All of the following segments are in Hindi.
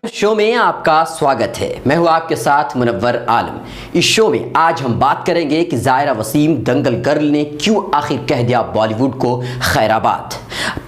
शो में आपका स्वागत है। मैं हूं आपके साथ मुनव्वर आलम। इस शो में आज हम बात करेंगे कि ज़ायरा वसीम दंगल गर्ल ने क्यों आखिर कह दिया बॉलीवुड को खैराबाद।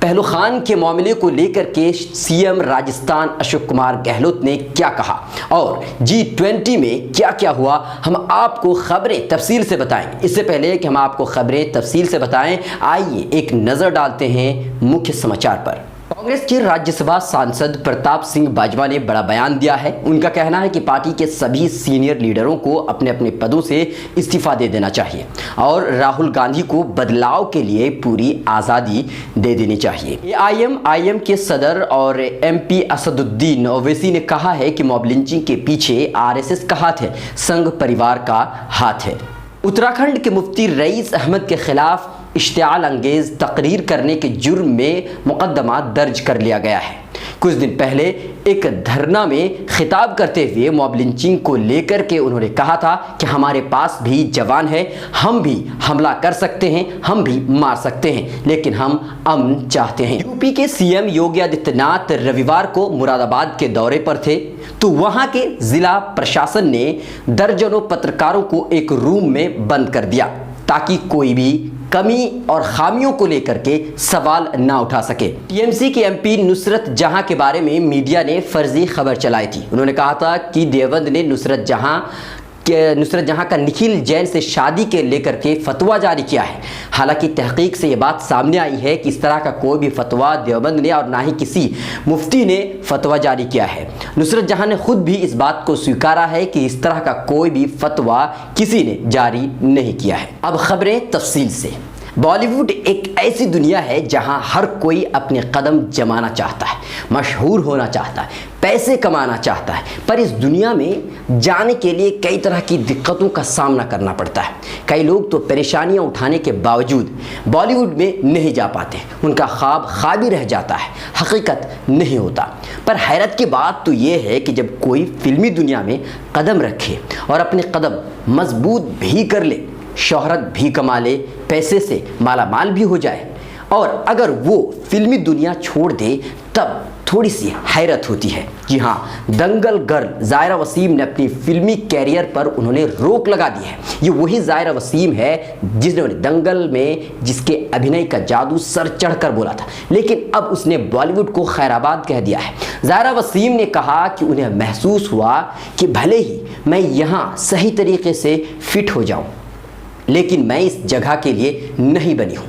पहलू खान के मामले को लेकर के सीएम राजस्थान अशोक कुमार गहलोत ने क्या कहा और G20 में क्या क्या हुआ, हम आपको खबरें तफसील से बताएंगे। इससे पहले कि हम आपको खबरें तफसील से बताएं, आइए एक नज़र डालते हैं मुख्य समाचार पर। कांग्रेस के राज्यसभा सांसद प्रताप सिंह बाजवा ने बड़ा बयान दिया है। उनका कहना है कि पार्टी के सभी सीनियर लीडरों को अपने अपने पदों से इस्तीफा दे देना चाहिए और राहुल गांधी को बदलाव के लिए पूरी आज़ादी दे देनी चाहिए। AIM के सदर और MP असदुद्दीन ओवैसी ने कहा है कि मॉब लिंचिंग के पीछे RSS का हाथ है, संघ परिवार का हाथ है। उत्तराखंड के मुफ्ती रईस अहमद के खिलाफ इश्तियाल अंगेज तकरीर करने के जुर्म में मुकदमा दर्ज कर लिया गया है। कुछ दिन पहले एक धरना में खिताब करते हुए मॉब लिंचिंग को लेकर के उन्होंने कहा था कि हमारे पास भी जवान है, हम भी हमला कर सकते हैं, हम भी मार सकते हैं, लेकिन हम अमन चाहते हैं। यूपी के CM योगी आदित्यनाथ रविवार को मुरादाबाद के दौरे पर थे तो वहां के जिला प्रशासन ने दर्जनों पत्रकारों को एक रूम में बंद कर दिया ताकि कोई भी कमी और खामियों को लेकर के सवाल ना उठा सके। TMC के MP नुसरत जहां के बारे में मीडिया ने फर्जी खबर चलाई थी। उन्होंने कहा था कि देवबंद ने नुसरत जहां का निखिल जैन से शादी के लेकर के फतवा जारी किया है। हालांकि तहकीक से ये बात सामने आई है कि इस तरह का कोई भी फतवा देवबंद ने और ना ही किसी मुफ्ती ने फतवा जारी किया है। नुसरत जहां ने खुद भी इस बात को स्वीकारा है कि इस तरह का कोई भी फतवा किसी ने जारी नहीं किया है। अब खबरें तफसील से। बॉलीवुड एक ऐसी दुनिया है जहां हर कोई अपने कदम जमाना चाहता है, मशहूर होना चाहता है, पैसे कमाना चाहता है, पर इस दुनिया में जाने के लिए कई तरह की दिक्कतों का सामना करना पड़ता है। कई लोग तो परेशानियां उठाने के बावजूद बॉलीवुड में नहीं जा पाते, उनका ख्वाब ख्वाब ही रह जाता है, हकीकत नहीं होता। पर हैरत की बात तो ये है कि जब कोई फिल्मी दुनिया में कदम रखे और अपने कदम मजबूत भी कर ले, शोहरत भी कमा ले, पैसे से मालामाल भी हो जाए और अगर वो फिल्मी दुनिया छोड़ दे, तब थोड़ी सी हैरत होती है। जी हाँ, दंगल गर्ल ज़ायरा वसीम ने अपनी फिल्मी कैरियर पर उन्होंने रोक लगा दी है। ये वही ज़ायरा वसीम है जिसने दंगल में जिसके अभिनय का जादू सर चढ़कर बोला था, लेकिन अब उसने बॉलीवुड को खैराबाद कह दिया है। ज़ायरा वसीम ने कहा कि उन्हें महसूस हुआ कि भले ही मैं यहाँ सही तरीके से फिट हो जाऊँ, लेकिन मैं इस जगह के लिए नहीं बनी हूँ।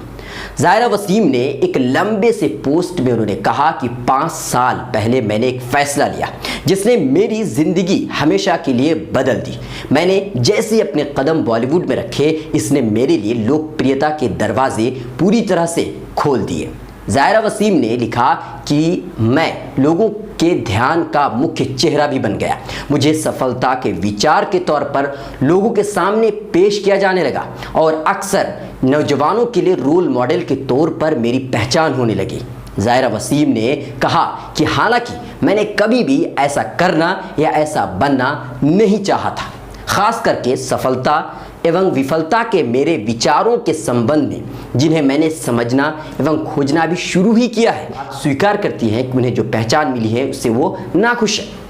ज़ायरा वसीम ने एक लंबे से पोस्ट में उन्होंने कहा कि 5 साल पहले मैंने एक फैसला लिया जिसने मेरी ज़िंदगी हमेशा के लिए बदल दी। मैंने जैसे अपने कदम बॉलीवुड में रखे, इसने मेरे लिए लोकप्रियता के दरवाजे पूरी तरह से खोल दिए। ज़ायरा वसीम ने लिखा कि मैं लोगों के ध्यान का मुख्य चेहरा भी बन गया। मुझे सफलता के विचार के तौर पर लोगों के सामने पेश किया जाने लगा और अक्सर नौजवानों के लिए रोल मॉडल के तौर पर मेरी पहचान होने लगी। ज़ायरा वसीम ने कहा कि हालांकि मैंने कभी भी ऐसा करना या ऐसा बनना नहीं चाहा था, खास करके सफलता एवं विफलता के मेरे विचारों के संबंध में जिन्हें मैंने समझना एवं खोजना भी शुरू ही किया है, स्वीकार करती हैं कि उन्हें जो पहचान मिली है उससे वो नाखुश है।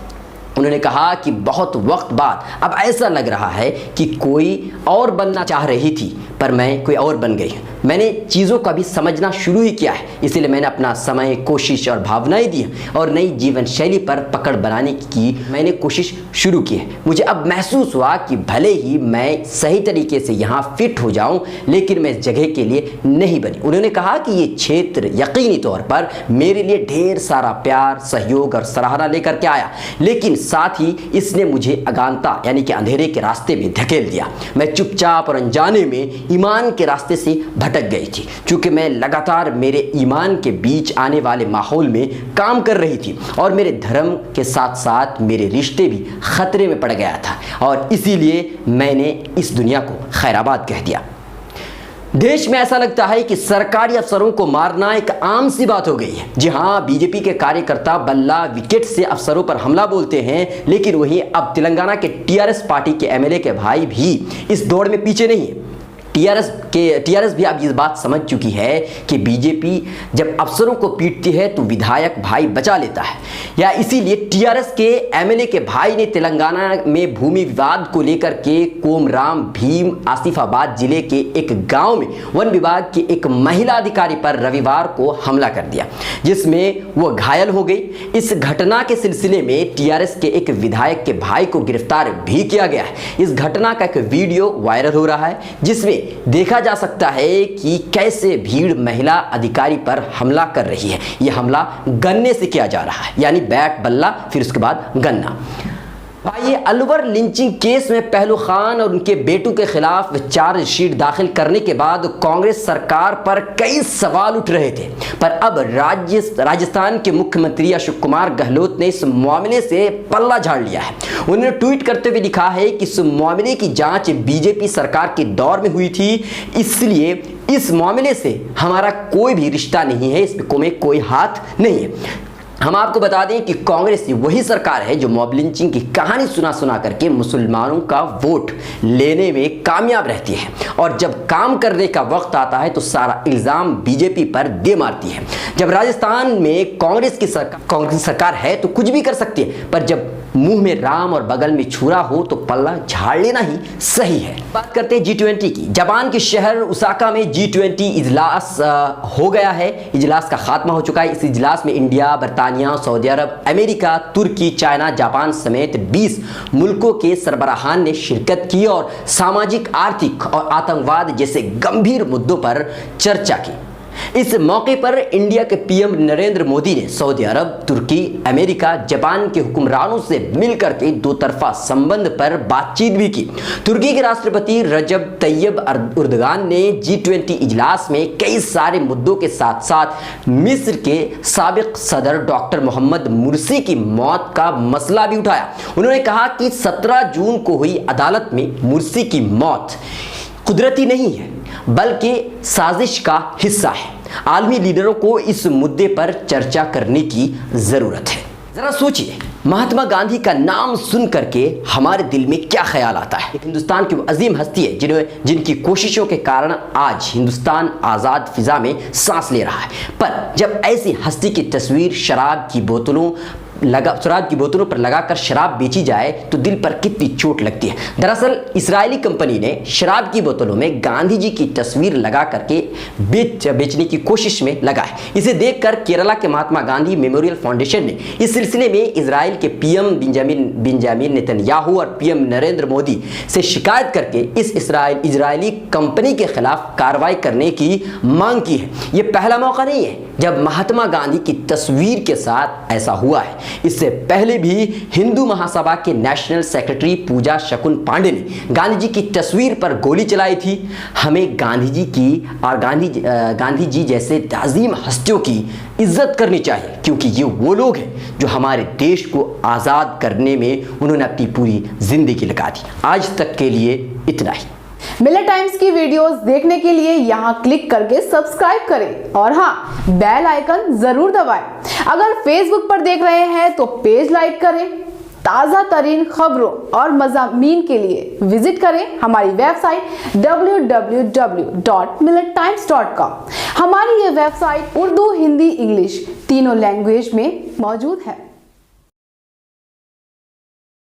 उन्होंने कहा कि बहुत वक्त बाद अब ऐसा लग रहा है कि कोई और बनना चाह रही थी पर मैं कोई और बन गई। मैंने चीज़ों का भी समझना शुरू ही किया है, इसलिए मैंने अपना समय, कोशिश और भावनाएं दी और नई जीवन शैली पर पकड़ बनाने की मैंने कोशिश शुरू की है। मुझे अब महसूस हुआ कि भले ही मैं सही तरीके से यहाँ फिट हो जाऊँ, लेकिन मैं इस जगह के लिए नहीं बनी। उन्होंने कहा कि ये क्षेत्र यकीनी तौर पर मेरे लिए ढेर सारा प्यार, सहयोग और सराहना लेकर के आया, लेकिन साथ ही इसने मुझे अज्ञानता यानी कि अंधेरे के रास्ते में धकेल दिया। मैं चुपचाप और अनजाने में ईमान के रास्ते से भटक गई थी, क्योंकि मैं लगातार मेरे ईमान के बीच आने वाले माहौल में काम कर रही थी और मेरे धर्म के साथ साथ मेरे रिश्ते भी खतरे में पड़ गया था और इसीलिए मैंने इस दुनिया को खैराबाद कह दिया। देश में ऐसा लगता है कि सरकारी अफसरों को मारना एक आम सी बात हो गई है। जी हाँ, बीजेपी के कार्यकर्ता बल्ला विकेट से अफसरों पर हमला बोलते हैं, लेकिन वहीं अब तेलंगाना के TRS पार्टी के MLA के भाई भी इस दौड़ में पीछे नहीं है। टीआरएस भी अब इस बात समझ चुकी है कि बीजेपी जब अफसरों को पीटती है तो विधायक भाई बचा लेता है, या इसीलिए टीआरएस के एमएलए के भाई ने तेलंगाना में भूमि विवाद को लेकर के कोमराम भीम आसिफाबाद जिले के एक गांव में वन विभाग की एक महिला अधिकारी पर रविवार को हमला कर दिया, जिसमें वो घायल हो गई। इस घटना के सिलसिले में टीआरएस के एक विधायक के भाई को गिरफ्तार भी किया गया है। इस घटना का एक वीडियो वायरल हो रहा है, जिसमें देखा जा सकता है कि कैसे भीड़ महिला अधिकारी पर हमला कर रही है। यह हमला गन्ने से किया जा रहा है, यानी बैट बल्ला फिर उसके बाद गन्ना। भाई, अलवर लिंचिंग केस में पहलू खान और उनके बेटों के खिलाफ चार्जशीट दाखिल करने के बाद कांग्रेस सरकार पर कई सवाल उठ रहे थे, पर अब राजस्थान के मुख्यमंत्री अशोक कुमार गहलोत ने इस मामले से पल्ला झाड़ लिया है। उन्होंने ट्वीट करते हुए लिखा है कि इस मामले की जांच बीजेपी सरकार के दौर में हुई थी, इसलिए इस मामले से हमारा कोई भी रिश्ता नहीं है, इसमें कोई हाथ नहीं है। हम आपको बता दें कि कांग्रेस वही सरकार है जो मॉब लिंचिंग की कहानी सुना करके मुसलमानों का वोट लेने में कामयाब रहती है, और जब काम करने का वक्त आता है तो सारा इल्जाम बीजेपी पर दे मारती है। जब राजस्थान में कांग्रेस की सरकार है तो कुछ भी कर सकती है, पर जब मुंह में राम और बगल में छुरा हो तो पल्ला झाड़ लेना ही सही है। बात करते हैं G20 की। जापान के शहर ओसाका में G20 इजलास हो गया है। इजलास का खात्मा हो चुका है। इस इजलास में इंडिया, बर्तानिया, सऊदी अरब, अमेरिका, तुर्की, चाइना, जापान समेत 20 मुल्कों के सरबराहान ने शिरकत की और सामाजिक, आर्थिक और आतंकवाद जैसे गंभीर मुद्दों पर चर्चा की। इस मौके पर इंडिया के पीएम नरेंद्र मोदी ने सऊदी अरब, तुर्की, अमेरिका, जापान के हुक्मरानों से मिलकर के दो तरफा संबंध पर बातचीत भी की। तुर्की के राष्ट्रपति रजब तैयब एर्दोगान ने G20 इजलास में कई सारे मुद्दों के साथ साथ मिस्र के साबिक सदर डॉक्टर मोहम्मद मुर्सी की मौत का मसला भी उठाया। उन्होंने कहा कि 17 जून को हुई अदालत में मुर्सी की मौत कुदरती नहीं है, बल्कि साजिश का हिस्सा है। आलमी लीडरों को इस मुद्दे पर चर्चा करने की जरूरत है। जरा सोचिए, महात्मा गांधी का नाम सुन करके हमारे दिल में क्या ख्याल आता है। हिंदुस्तान की अजीम हस्ती है जिनकी कोशिशों के कारण आज हिंदुस्तान आज़ाद फिजा में सांस ले रहा है, पर जब ऐसी हस्ती की तस्वीर शराब की बोतलों पर लगाकर शराब बेची जाए तो दिल पर कितनी चोट लगती है। दरअसल इजरायली कंपनी ने शराब की बोतलों में गांधी जी की तस्वीर लगा करके बेचने की कोशिश में लगा है। इसे देखकर केरला के महात्मा गांधी मेमोरियल फाउंडेशन ने इस सिलसिले में इजराइल के पीएम बेंजामिन नेतन्याहू और पीएम नरेंद्र मोदी से शिकायत करके इस इजरायली कंपनी के खिलाफ कार्रवाई करने की मांग की है। यह पहला मौका नहीं है जब महात्मा गांधी की तस्वीर के साथ ऐसा हुआ है। इससे पहले भी हिंदू महासभा के नेशनल सेक्रेटरी पूजा शकुन पांडे ने गांधी जी की तस्वीर पर गोली चलाई थी। हमें गांधी जी की और गांधी जी जैसे अजीम हस्तियों की इज्जत करनी चाहिए, क्योंकि ये वो लोग हैं जो हमारे देश को आज़ाद करने में उन्होंने अपनी पूरी जिंदगी लगा दी। आज तक के लिए इतना ही। मिलत टाइम्स की वीडियोस देखने के लिए यहाँ क्लिक करके सब्सक्राइब करें और हाँ, बेल आइकन जरूर दबाएं। अगर फेसबुक पर देख रहे हैं तो पेज लाइक करें। ताज़ा तरीन खबरों और मज़ामीन के लिए विजिट करें हमारी वेबसाइट www.millettimes.com। हमारी ये वेबसाइट उर्दू, हिंदी, इंग्लिश तीनों लैंग्वेज में मौजूद है।